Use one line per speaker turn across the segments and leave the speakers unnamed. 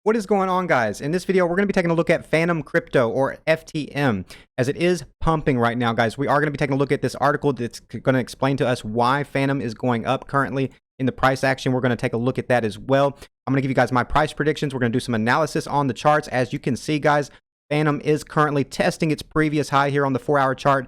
What is going on, guys? In this video, we're going to be taking a look at Fantom Crypto, or FTM, as it is pumping right now, guys. We are going to be taking a look at this article that's going to explain to us why Fantom is going up currently in the price action. We're going to take a look at that as well. I'm going to give you guys my price predictions. We're going to do some analysis on the charts. As you can see, guys, Fantom is currently testing its previous high here on the 4-hour chart.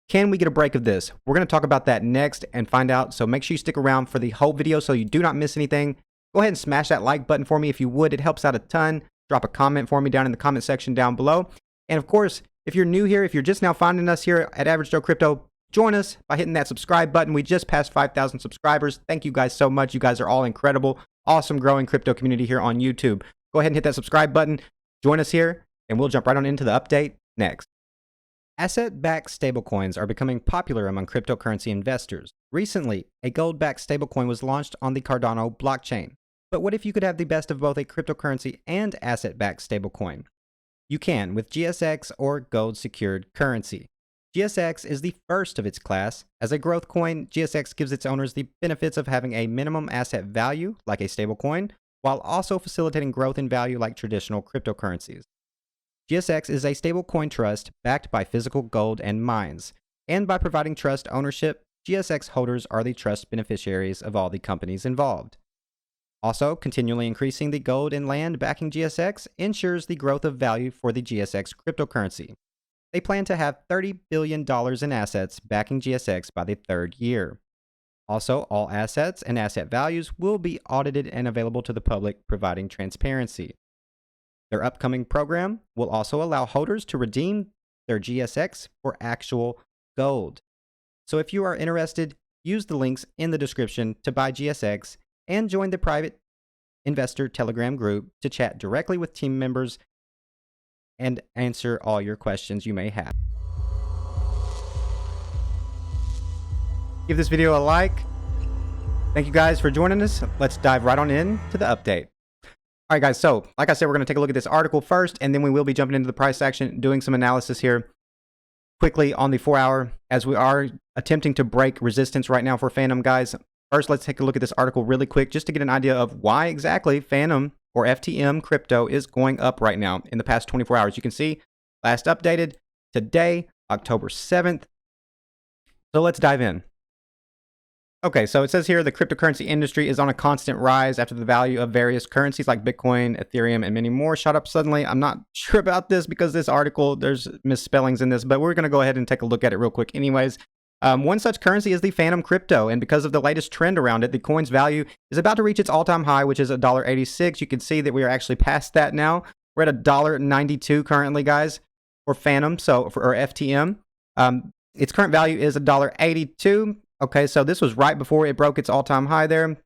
Can we get a break of this? We're going to talk about that next and find out. So make sure you stick around for the whole video so you do not miss anything. Go ahead and smash that like button for me if you would. It helps out a ton. Drop a comment for me down in the comment section down below. And of course, if you're new here, if you're just now finding us here at Average Joe Crypto, join us by hitting that subscribe button. We just passed 5,000 subscribers. Thank you guys so much. You guys are all incredible. Awesome growing crypto community here on YouTube. Go ahead and hit that subscribe button. Join us here, and we'll jump right on into the update next. Asset-backed stablecoins are becoming popular among cryptocurrency investors. Recently, a gold-backed stablecoin was launched on the Cardano blockchain. But what if you could have the best of both a cryptocurrency and asset-backed stablecoin? You can with GSX, or gold-secured currency. GSX is the first of its class. As a growth coin, GSX gives its owners the benefits of having a minimum asset value, like a stablecoin, while also facilitating growth in value like traditional cryptocurrencies. GSX is a stablecoin trust backed by physical gold and mines, and by providing trust ownership, GSX holders are the trust beneficiaries of all the companies involved. Also, continually increasing the gold and land backing GSX ensures the growth of value for the GSX cryptocurrency. They plan to have $30 billion in assets backing GSX by the third year. Also, all assets and asset values will be audited and available to the public, providing transparency. Their upcoming program will also allow holders to redeem their GSX for actual gold. So if you are interested, use the links in the description to buy GSX and join the private investor Telegram group to chat directly with team members and answer all your questions you may have. Give this video a like. Thank you guys for joining us. Let's dive right on in to the update. All right, guys, so like I said, we're going to take a look at this article first, and then we will be jumping into the price action, doing some analysis here quickly on the 4-hour, as we are attempting to break resistance right now for Fantom, guys. First, let's take a look at this article really quick, just to get an idea of why exactly Fantom, or FTM crypto, is going up right now in the past 24 hours. You can see, last updated today, October 7th. So let's dive in. Okay, so it says here the cryptocurrency industry is on a constant rise after the value of various currencies like Bitcoin, Ethereum, and many more shot up suddenly. I'm not sure about this because this article, there's misspellings in this, but we're going to go ahead and take a look at it real quick anyways. One such currency is the Fantom crypto, and because of the latest trend around it, the coin's value is about to reach its all-time high, which is $1.86. You can see that we are actually past that now. We're at $1.92 currently, guys, for Fantom, or FTM. Its current value is $1.82. Okay, so this was right before it broke its all-time high there. And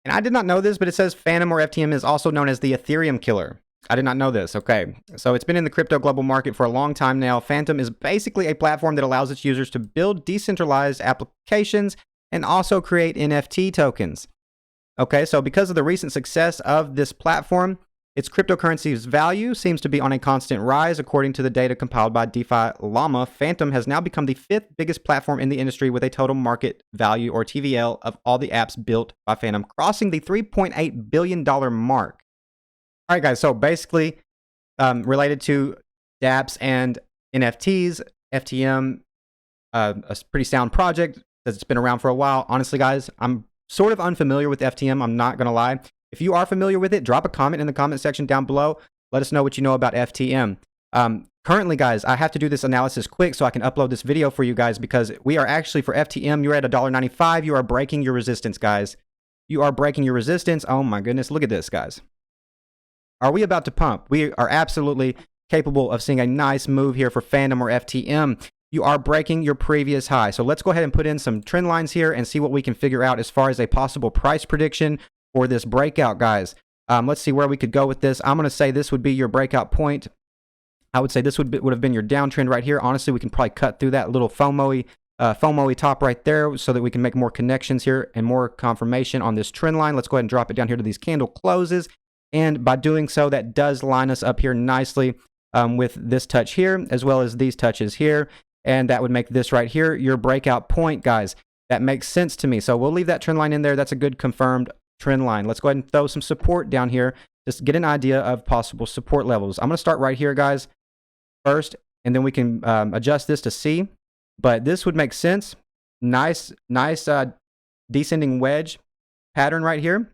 I did not know this, but it says Fantom, or FTM, is also known as the Ethereum killer. I did not know this. Okay, so it's been in the crypto global market for a long time now. Fantom is basically a platform that allows its users to build decentralized applications and also create NFT tokens. Okay, so because of the recent success of this platform, its cryptocurrency's value seems to be on a constant rise. According to the data compiled by DeFi Llama, Fantom has now become the 5th biggest platform in the industry with a total market value, or TVL, of all the apps built by Fantom, crossing the $3.8 billion mark. All right, guys, so basically related to dApps and NFTs, FTM, a pretty sound project that's been around for a while. Honestly, guys, I'm sort of unfamiliar with FTM. I'm not going to lie. If you are familiar with it, drop a comment in the comment section down below. Let us know what you know about FTM. Currently, guys, I have to do this analysis quick so I can upload this video for you guys, because we are actually, for FTM, you're at $1.95. You are breaking your resistance, guys. You are breaking your resistance. Oh my goodness, look at this, guys. Are we about to pump? We are absolutely capable of seeing a nice move here for Fantom, or FTM. You are breaking your previous high. So let's go ahead and put in some trend lines here and see what we can figure out as far as a possible price prediction for this breakout, guys. Let's see where we could go with this. I'm going to say this would be your breakout point. I would say this would have been your downtrend right here. Honestly, we can probably cut through that little FOMO-y top right there so that we can make more connections here and more confirmation on this trend line. Let's go ahead and drop it down here to these candle closes. And by doing so, that does line us up here nicely with this touch here, as well as these touches here. And that would make this right here your breakout point, guys. That makes sense to me. So we'll leave that trend line in there. That's a good confirmed trend line. Let's go ahead and throw some support down here just get an idea of possible support levels. I'm going to start right here, guys, first, and then we can adjust this to C. But this would make sense. Nice descending wedge pattern right here.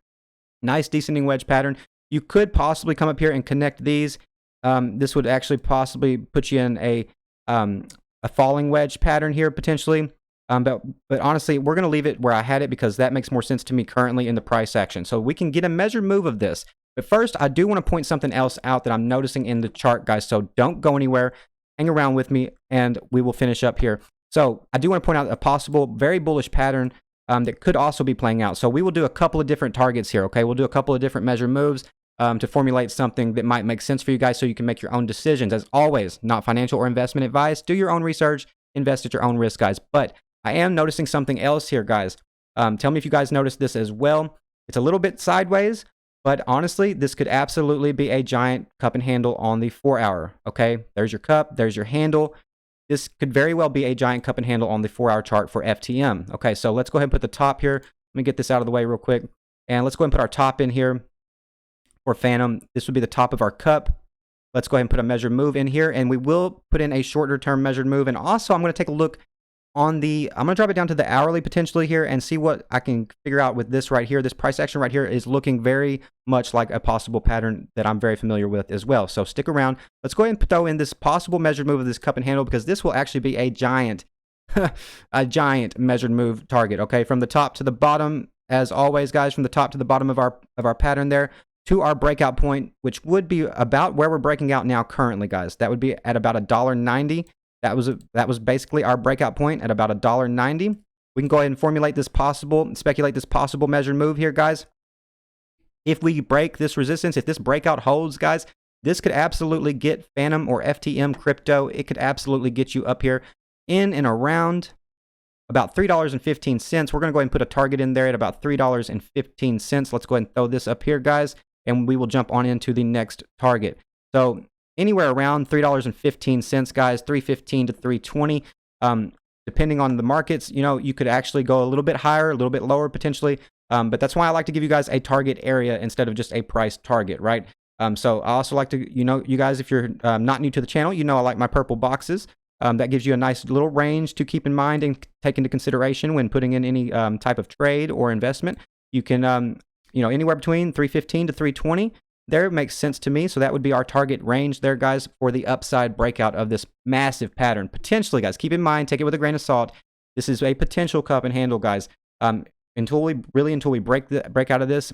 Nice descending wedge pattern. You could possibly come up here and connect these. This would actually possibly put you in a falling wedge pattern here potentially. But honestly, we're going to leave it where I had it because that makes more sense to me currently in the price action. So we can get a measured move of this. But first, I do want to point something else out that I'm noticing in the chart, guys. So don't go anywhere. Hang around with me, and we will finish up here. So I do want to point out a possible very bullish pattern that could also be playing out. So we will do a couple of different targets here, okay? We'll do a couple of different measured moves to formulate something that might make sense for you guys so you can make your own decisions. As always, not financial or investment advice. Do your own research. Invest at your own risk, guys. But I am noticing something else here, guys. Tell me if you guys noticed this as well. It's a little bit sideways, but honestly, this could absolutely be a giant cup and handle on the 4-hour, okay? There's your cup. There's your handle. This could very well be a giant cup and handle on the 4-hour chart for FTM. Okay, so let's go ahead and put the top here. Let me get this out of the way real quick. And let's go ahead and put our top in here for Phantom. This would be the top of our cup. Let's go ahead and put a measured move in here. And we will put in a shorter term measured move. And also, I'm going to take a look on the, I'm going to drop it down to the hourly potentially here and see what I can figure out with this right here. This price action right here is looking very much like a possible pattern that I'm very familiar with as well. So stick around. Let's go ahead and throw in this possible measured move of this cup and handle because this will actually be a giant, a giant measured move target. Okay, from the top to the bottom, as always, guys, from the top to the bottom of our pattern there to our breakout point, which would be about where we're breaking out now currently, guys. That would be at about $1.90. That was basically our breakout point at about $1.90. We can go ahead and speculate this possible measured move here, guys. If we break this resistance, if this breakout holds, guys, this could absolutely get Phantom or FTM crypto. It could absolutely get you up here in and around about $3.15. We're going to go ahead and put a target in there at about $3.15. Let's go ahead and throw this up here, guys, and we will jump on into the next target. So anywhere around $3.15, guys, $3.15 to $3.20, depending on the markets. You know, you could actually go a little bit higher, a little bit lower potentially, but that's why I like to give you guys a target area instead of just a price target, right? So I also like to, you know, you guys, if you're not new to the channel, you know I like my purple boxes. That gives you a nice little range to keep in mind and take into consideration when putting in any type of trade or investment. You can, you know, anywhere between $3.15 to $3.20. There makes sense to me. So that would be our target range there, guys, for the upside breakout of this massive pattern. Potentially, guys, keep in mind, take it with a grain of salt. This is a potential cup and handle, guys. Until we break out of this,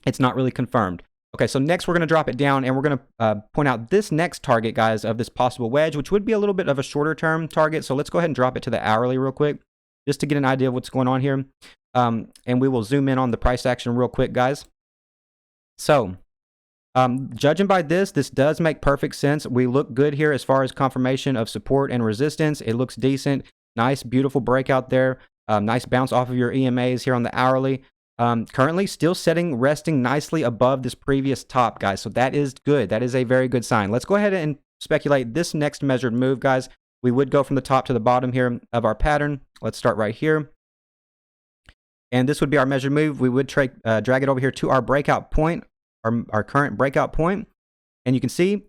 it's not really confirmed. Okay, so next we're going to drop it down and we're going to point out this next target, guys, of this possible wedge, which would be a little bit of a shorter term target. So let's go ahead and drop it to the hourly real quick, just to get an idea of what's going on here. And we will zoom in on the price action real quick, guys. So judging by this does make perfect sense. We look good here as far as confirmation of support and resistance. It looks decent. Nice, beautiful breakout there. Nice bounce off of your EMAs here on the hourly. Currently still resting nicely above this previous top, guys. So that is good. That is a very good sign. Let's go ahead and speculate this next measured move, guys. We would go from the top to the bottom here of our pattern. Let's start right here. And this would be our measured move. We would drag it over here to our breakout point, our current breakout point. And you can see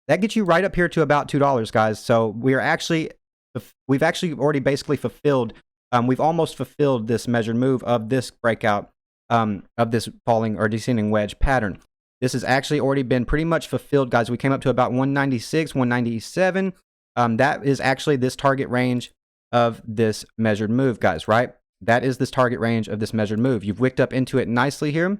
that gets you right up here to about $2, guys. So we've actually already basically fulfilled, we've almost fulfilled this measured move of this breakout of this falling or descending wedge pattern. This has actually already been pretty much fulfilled, guys. We came up to about 196, 197. That is actually this target range of this measured move, guys, right? That is this target range of this measured move. You've wicked up into it nicely here.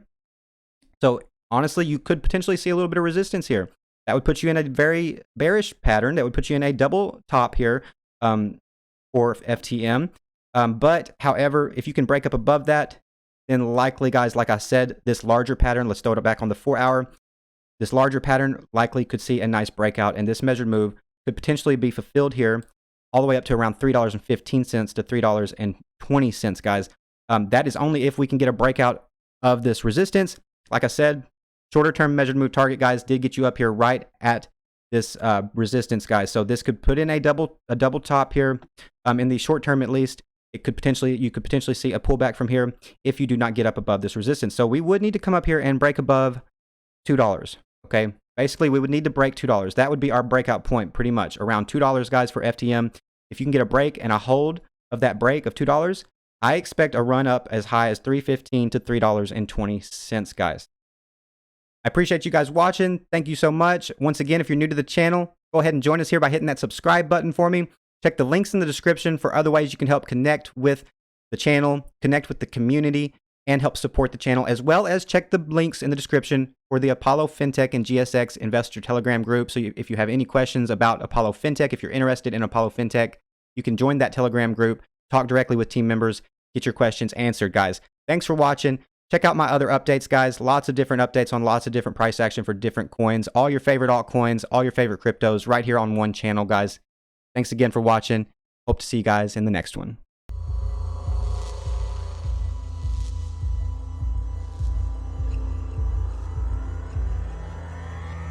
So honestly, you could potentially see a little bit of resistance here. That would put you in a very bearish pattern. That would put you in a double top here for FTM. But however, if you can break up above that, then likely, guys, like I said, this larger pattern, let's throw it back on the 4-hour. This larger pattern likely could see a nice breakout, and this measured move could potentially be fulfilled here all the way up to around $3.15 to $3.20, guys. That is only if we can get a breakout of this resistance. Like I said, shorter term measured move target, guys, did get you up here right at this resistance, guys. So this could put in a double top here in the short term, at least. You could potentially see a pullback from here if you do not get up above this resistance. So we would need to come up here and break above $2. Okay. Basically, we would need to break $2. That would be our breakout point pretty much. Around $2, guys, for FTM. If you can get a break and a hold of that break of $2, I expect a run up as high as $3.15 to $3.20, guys. I appreciate you guys watching. Thank you so much. Once again, if you're new to the channel, go ahead and join us here by hitting that subscribe button for me. Check the links in the description for other ways you can help connect with the channel, connect with the community, and help support the channel, as well as check the links in the description for the Apollo Fintech and GSX Investor Telegram group. So if you have any questions about Apollo Fintech, if you're interested in Apollo Fintech, you can join that Telegram group, talk directly with team members, get your questions answered, guys. Thanks for watching. Check out my other updates, guys. Lots of different updates on lots of different price action for different coins. All your favorite altcoins, all your favorite cryptos right here on one channel, guys. Thanks again for watching. Hope to see you guys in the next one.